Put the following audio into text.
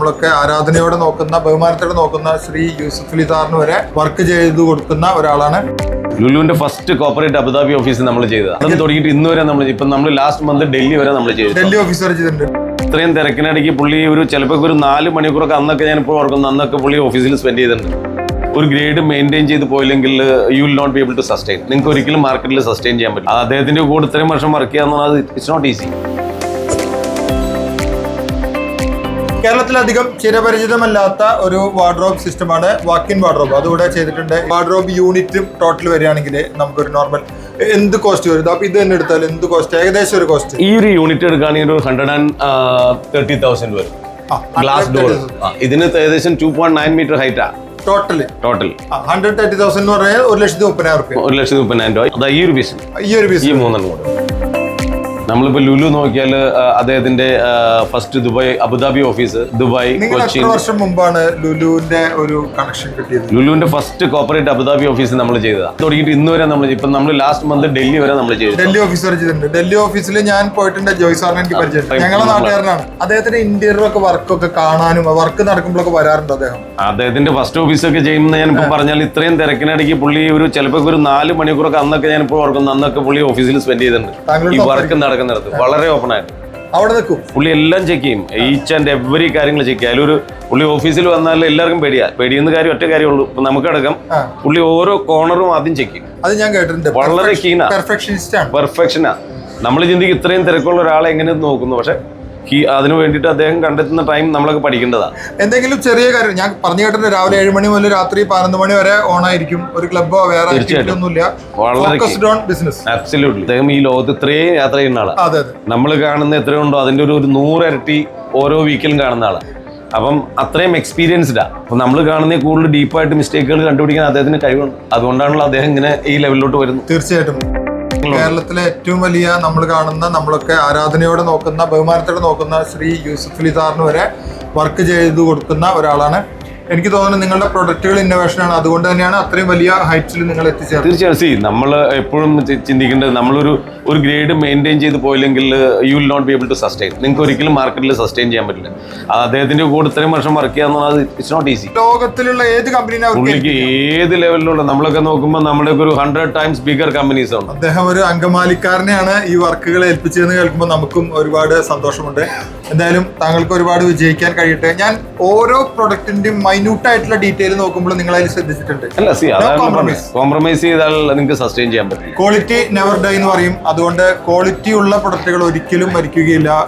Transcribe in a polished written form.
നമ്മളൊക്കെ ആരാധനയോടെ നോക്കുന്ന, ബഹുമാനത്തോടെ നോക്കുന്ന ശ്രീ യൂസഫ് അലി സാറിന് വരെ വർക്ക് ചെയ്തു കൊടുക്കുന്ന ഒരാളാണ്. ലുലുവിന്റെ ഫസ്റ്റ് കോർപ്പറേറ്റ് അബുദാബി ഓഫീസ് നമ്മൾ ചെയ്തത്. അത് തുടങ്ങിയിട്ട് ഇന്ന് വരെ നമ്മൾ ലാസ്റ്റ് മന്ത് ഡൽഹി വരെ നമ്മൾ ചെയ്തു. ഡൽഹി ഓഫീസ് വരെ ചെയ്തിട്ടുണ്ട്. ഇത്രയും തിരക്കിനിടയ്ക്ക് പുള്ളി ചിലപ്പോൾ ഒരു 4 മണിക്കൂറൊക്കെ അന്നൊക്കെ ഞാൻ ഇപ്പോൾ ഓർക്കുന്നു, അന്നൊക്കെ പുള്ളി ഓഫീസിൽ സ്പെൻഡ് ചെയ്തിട്ടുണ്ട്. ഒരു ഗ്രേഡ് മെയിൻറ്റെയിൻ ചെയ്ത് പോയില്ലെങ്കിൽ you will not be able to sustain. നിങ്ങൾക്ക് ഒരിക്കലും മാർക്കറ്റിൽ സസ്റ്റെയിൻ ചെയ്യാൻ പറ്റും. അദ്ദേഹത്തിന്റെ കൂടെ ഇത്രയും വർഷം വർക്ക് ചെയ്യാന്നുള്ളത് ഇറ്റ്സ് നോട്ട് ഈസി. കേരളത്തിലധികം ചിരപരിചിതമല്ലാത്ത ഒരു വാർഡ്രോബ് സിസ്റ്റമാണ് വാക്ക്-ഇൻ വാർഡ്രോബ്. അതുകൂടെ ചെയ്തിട്ടുണ്ട്. വാർഡ്രോബ് യൂണിറ്റും ടോട്ടൽ വരികയാണെങ്കിൽ നമുക്കൊരു നോർമൽ എന്ത് കോസ്റ്റ് വരും? അപ്പൊ ഇത് തന്നെ എടുത്താൽ എന്ത് കോസ്റ്റ്, ഏകദേശം ഒരു കോസ്റ്റ്? ഈ ഒരു യൂണിറ്റ് എടുക്കുകയാണെങ്കിൽ ഒരു 130,000 വരും. Glass door. ഇതിന് ഏകദേശം 2.9 മീറ്റർ ഹൈറ്റാ ടോട്ടൽ 130,000 എന്ന് പറഞ്ഞാൽ 1,30,000 രൂപ. 1,30,000 രൂപ. അതാ ഈ ഒരു പീസ് ഈ മൂന്നെണ്ണം കൂടെ. നമ്മളിപ്പോ ലുലു നോക്കിയാൽ അദ്ദേഹത്തിന്റെ first Dubai Abu Dhabi office, Dubai, Kochi. വർഷം മുമ്പാണ് ലുലുവിന്റെ ഒരു കണക്ഷൻ കിട്ടിയത്. ലുലുവിന്റെ ഫസ്റ്റ് കോർപ്പറേറ്റ് അബുദാബി ഓഫീസ് നമ്മൾ ചെയ്തതാണ്. തുടങ്ങിയിട്ട് ഇന്ന് വരെ നമ്മൾ ലാസ്റ്റ് മന്ത് ഡൽഹി വരെ നമ്മൾ ചെയ്തു. ഡൽഹി ഓഫീസ് വരെ ചെയ്തിട്ടുണ്ട്. ഡൽഹി ഓഫീസിൽ ഞാൻ പോയിട്ടുണ്ട്. ജോയ് സാറിനെ എനിക്ക് പരിചയം. ഞങ്ങളുടെ നാട്ടുകാരനാണ്. അദ്ദേഹത്തിന്റെ ഇന്റീരിയറൊക്കെ വർക്കൊക്കെ കാണാനും വർക്ക് നടക്കുമ്പോഴൊക്കെ വരാറുണ്ട് അദ്ദേഹം. അദ്ദേഹത്തിന്റെ ഫസ്റ്റ് ഓഫീസൊക്കെ ചെയ്യുന്ന ഞാൻ ഇപ്പൊ പറഞ്ഞാൽ ഇത്രയും തിരക്കിനിടയ്ക്ക് പുള്ളി ചിലപ്പോൾ ഒരു 4 മണിക്കൂറൊക്കെ അന്നൊക്കെ ഞാൻ ഇപ്പോൾ ഓർക്കുന്നു, അന്നൊക്കെ പുള്ളി ഓഫീസിൽ സ്പെൻഡ് ചെയ്തിട്ടുണ്ട്. ഈ വർക്ക് നടക്കുന്നിടത്ത് വളരെ ഓപ്പൺ ആയിട്ട് അവിടെ നിൽക്കും. പുള്ളി എല്ലാം ചെക്ക് ചെയ്യും. ഈച്ച് ആൻഡ് എവറി കാര്യങ്ങൾ ചെക്ക് ചെയ്യും. അതിലൊരു പുള്ളി ഓഫീസിൽ വന്നാൽ എല്ലാവർക്കും പേടിയെന്ന കാര്യം ഒറ്റ കാര്യമുള്ളൂ. ഇപ്പൊ നമുക്കടക്കം പുള്ളി ഓരോ കോർണറും ആദ്യം ചെക്ക് ചെയ്യും. അത് ഞാൻ കേട്ടിട്ടുണ്ട്. വളരെ കീനാ, പെർഫെക്ഷനാ. നമ്മൾ ചിന്തിക്കും ഇത്രയും തിരക്കുള്ള ഒരാളെ എങ്ങനെ നോക്കുന്നു, പക്ഷെ അതിനു വേണ്ടിയിട്ട് അദ്ദേഹം കണ്ടെത്തുന്ന ടൈം നമ്മളൊക്കെ പഠിക്കേണ്ടതാണ്. എന്തെങ്കിലും ചെറിയ കാര്യം ഞാൻ പറഞ്ഞു കേട്ടിട്ടുണ്ട്. രാവിലെ 7 മണി മുതൽ രാത്രി 11 മണി വരെ ഓണായിരിക്കും. ഒരു ക്ലബ്ബോ വേറെ ഒന്നുമില്ല. അബ്സല്യൂട്ട്ലി. അദ്ദേഹം ഈ ലോകത്ത് ഇത്രയും യാത്ര ചെയ്യുന്ന ആളാണ്. നമ്മൾ കാണുന്ന എത്രയുണ്ടോ അതിന്റെ ഒരു 100 ഇരട്ടി ഓരോ വീക്കിലും കാണുന്ന ആളാണ്. അപ്പം അത്രയും എക്സ്പീരിയൻസ്ഡാ. അപ്പൊ നമ്മൾ കാണുന്ന കൂടുതൽ ഡീപ്പായിട്ട് മിസ്റ്റേക്കുകൾ കണ്ടുപിടിക്കാൻ അദ്ദേഹത്തിന് കഴിവുണ്ട്. അതുകൊണ്ടാണല്ലോ അദ്ദേഹം ഇങ്ങനെ ഈ ലെവലിലോട്ട് വരുന്നത്. തീർച്ചയായിട്ടും കേരളത്തിലെ ഏറ്റവും വലിയ നമ്മൾ കാണുന്ന, നമ്മളൊക്കെ ആരാധനയോടെ നോക്കുന്ന, ബഹുമാനത്തോടെ നോക്കുന്ന ശ്രീ യൂസഫ് അലി സാറിന് വരെ വർക്ക് ചെയ്തു കൊടുക്കുന്ന ഒരാളാണ്. എനിക്ക് തോന്നുന്നു നിങ്ങളുടെ പ്രൊഡക്റ്റുകൾ ഇന്നോവേഷൻ ആണ്. അതുകൊണ്ട് തന്നെയാണ് അത്രയും വലിയ ഹൈറ്റ്സിൽ നിങ്ങൾ എത്തിച്ചേർന്നത്. തീർച്ചയായും നമ്മൾ എപ്പോഴും ചിന്തിക്കേണ്ടത് നമ്മളൊരു ഗ്രേഡ് മെയിൻറ്റെയിൻ ചെയ്ത് പോയില്ലെങ്കിൽ you will not be able to sustain. നിങ്ങൾക്ക് ഒരിക്കലും മാർക്കറ്റിൽ സസ്റ്റെയിൻ ചെയ്യാൻ പറ്റില്ല. അദ്ദേഹത്തിന്റെ കൂടെ ഇത്രയും വർഷം വർക്ക് ചെയ്യാന്നുള്ളത് ഇറ്റ്സ് നോട്ട് ഈസി. ലോകത്തിലുള്ള ഏത് കമ്പനിയും പുള്ളിക്ക് ഏത് ലെവലിലുള്ള നമ്മളൊക്കെ നോക്കുമ്പോൾ നമ്മുടെ ഒരു 100 ടൈംസ് ബിഗർ കമ്പനീസ് ഉണ്ട്. അദ്ദേഹം ഒരു അങ്കമാലിക്കാരനെയാണ് ഈ വർക്കുകൾ ഏൽപ്പിച്ചതെന്ന് കേൾക്കുമ്പോൾ നമുക്കും ഒരുപാട് സന്തോഷമുണ്ട്. എന്തായാലും താങ്കൾക്ക് ഒരുപാട് വിജയിക്കാൻ കഴിയട്ടെ. ഞാൻ ഓരോ പ്രൊഡക്റ്റിന്റെയും മൈന്യൂട്ടായിട്ടുള്ള ഡീറ്റെയിൽ നോക്കുമ്പോൾ നിങ്ങൾ അതിൽ ശ്രദ്ധിച്ചിട്ടുണ്ട്. കോംപ്രമൈസ് ചെയ്താൽ നിങ്ങൾക്ക് സസ്റ്റെയിൻ ചെയ്യാൻ പറ്റും. ക്വാളിറ്റി നെവർ ഡൈ എന്ന് പറയും. അതുകൊണ്ട് ക്വാളിറ്റി ഉള്ള പ്രൊഡക്റ്റുകൾ ഒരിക്കലും മരിക്കുകയില്ല.